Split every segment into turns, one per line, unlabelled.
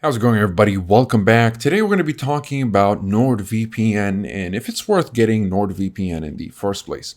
How's it going, everybody? Welcome back. Today we're going to be talking about NordVPN and if it's worth getting NordVPN in the first place.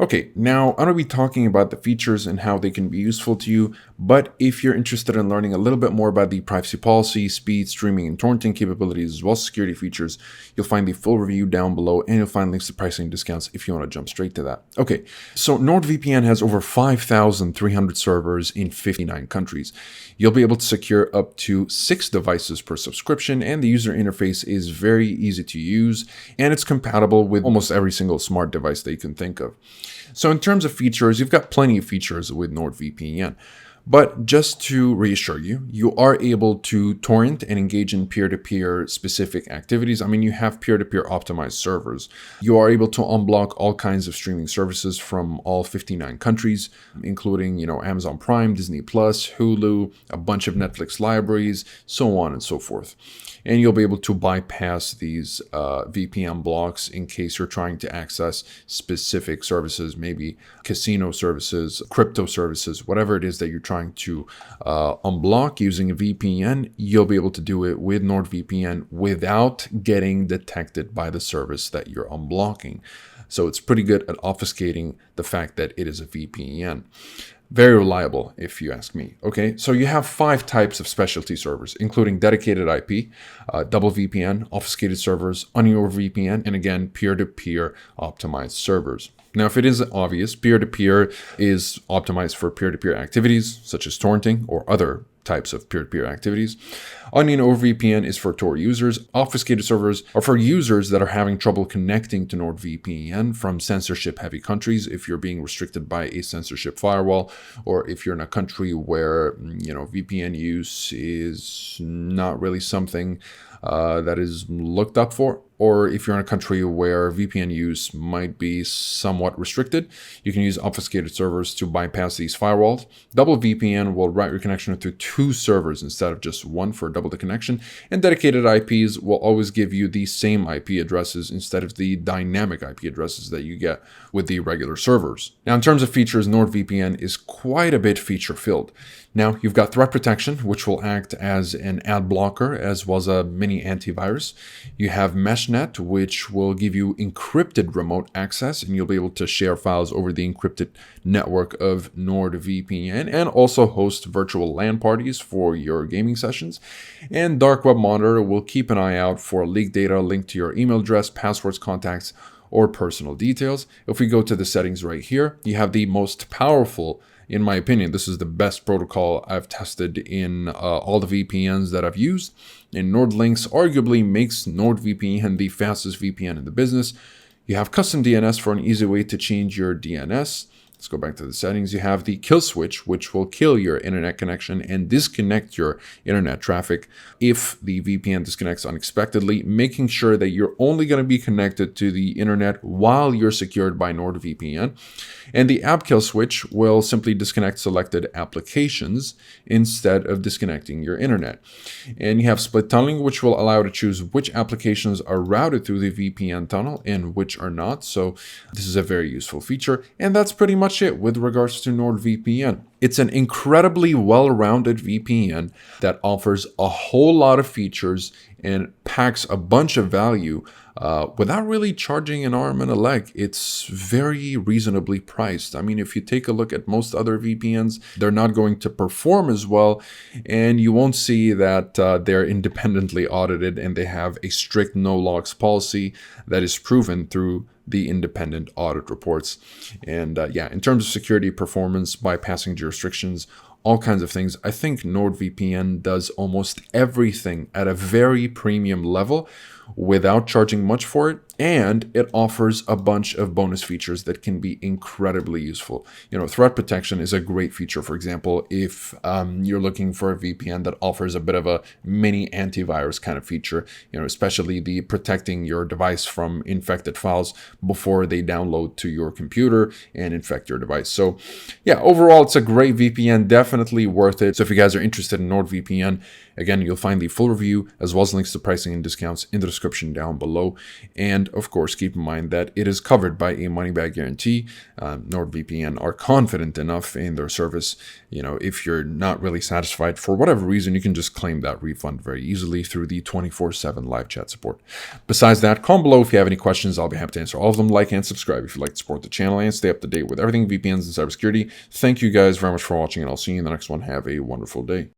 Okay, now I'm going to be talking about the features and how they can be useful to you, but if you're interested in learning a little bit more about the privacy policy, speed, streaming, and torrenting capabilities, as well as security features, you'll find the full review down below, and you'll find links to pricing discounts if you want to jump straight to that. Okay, so NordVPN has over 5,300 servers in 59 countries. You'll be able to secure up to 6 devices per subscription, and the user interface is very easy to use, and it's compatible with almost every single smart device that you can think of. So in terms of features, you've got plenty of features with NordVPN. But just to reassure you, you are able to torrent and engage in peer-to-peer specific activities. I mean, you have peer-to-peer optimized servers. You are able to unblock all kinds of streaming services from all 59 countries, including, Amazon Prime, Disney Plus, Hulu, a bunch of Netflix libraries, so on and so forth. And you'll be able to bypass these VPN blocks in case you're trying to access specific services, maybe casino services, crypto services, whatever it is that you're trying to unblock using a VPN. You'll be able to do it with NordVPN without getting detected by the service that you're unblocking. So it's pretty good at obfuscating the fact that it is a VPN. Very reliable, if you ask me. Okay, so you have 5 types of specialty servers, including dedicated IP, double VPN, obfuscated servers, NordVPN, and again, peer-to-peer optimized servers. Now, if it isn't obvious, peer-to-peer is optimized for peer-to-peer activities, such as torrenting or other types of peer-to-peer activities. NordVPN is for Tor users. Obfuscated servers are for users that are having trouble connecting to NordVPN from censorship-heavy countries, if you're being restricted by a censorship firewall, or if you're in a country where, VPN use is not really something that is looked up for, or if you're in a country where VPN use might be somewhat restricted, you can use obfuscated servers to bypass these firewalls. Double VPN will route your connection to 2 servers instead of just one for double the connection, and dedicated IPs will always give you the same IP addresses instead of the dynamic IP addresses that you get with the regular servers. Now, in terms of features, NordVPN is quite a bit feature-filled. Now, you've got threat protection, which will act as an ad blocker as well as a mini antivirus. You have MeshNet, which will give you encrypted remote access, and you'll be able to share files over the encrypted network of NordVPN and also host virtual LAN parties for your gaming sessions. And Dark Web Monitor will keep an eye out for leaked data linked to your email address, passwords, contacts, or personal details. If we go to the settings right here, you have the most powerful, in my opinion, this is the best protocol I've tested in all the VPNs that I've used. And NordLynx arguably makes NordVPN the fastest VPN in the business. You have custom DNS for an easy way to change your DNS. Let's go back to the settings. You have the kill switch, which will kill your internet connection and disconnect your internet traffic if the VPN disconnects unexpectedly, making sure that you're only going to be connected to the internet while you're secured by NordVPN. And the app kill switch will simply disconnect selected applications instead of disconnecting your internet. And you have split tunneling, which will allow you to choose which applications are routed through the VPN tunnel and which are not. So this is a very useful feature. And that's pretty much it with regards to NordVPN. It's an incredibly well-rounded VPN that offers a whole lot of features and packs a bunch of value without really charging an arm and a leg. It's very reasonably priced. I mean, if you take a look at most other VPNs, they're not going to perform as well, and you won't see that they're independently audited and they have a strict no-logs policy that is proven through the independent audit reports. And in terms of security, performance, bypassing jurisdictions, all kinds of things, I think NordVPN does almost everything at a very premium level without charging much for it, and it offers a bunch of bonus features that can be incredibly useful. Threat protection is a great feature. For example, if you're looking for a VPN that offers a bit of a mini antivirus kind of feature, especially the protecting your device from infected files before they download to your computer and infect your device. So overall, it's a great VPN, definitely worth it. So if you guys are interested in NordVPN, again, you'll find the full review as well as links to pricing and discounts in the description down below. And of course, keep in mind that it is covered by a money-back guarantee. NordVPN are confident enough in their service. If you're not really satisfied for whatever reason, you can just claim that refund very easily through the 24/7 live chat support. Besides that, comment below if you have any questions. I'll be happy to answer all of them. Like and subscribe if you'd like to support the channel and stay up to date with everything VPNs and cybersecurity. Thank you guys very much for watching, and I'll see you in the next one. Have a wonderful day.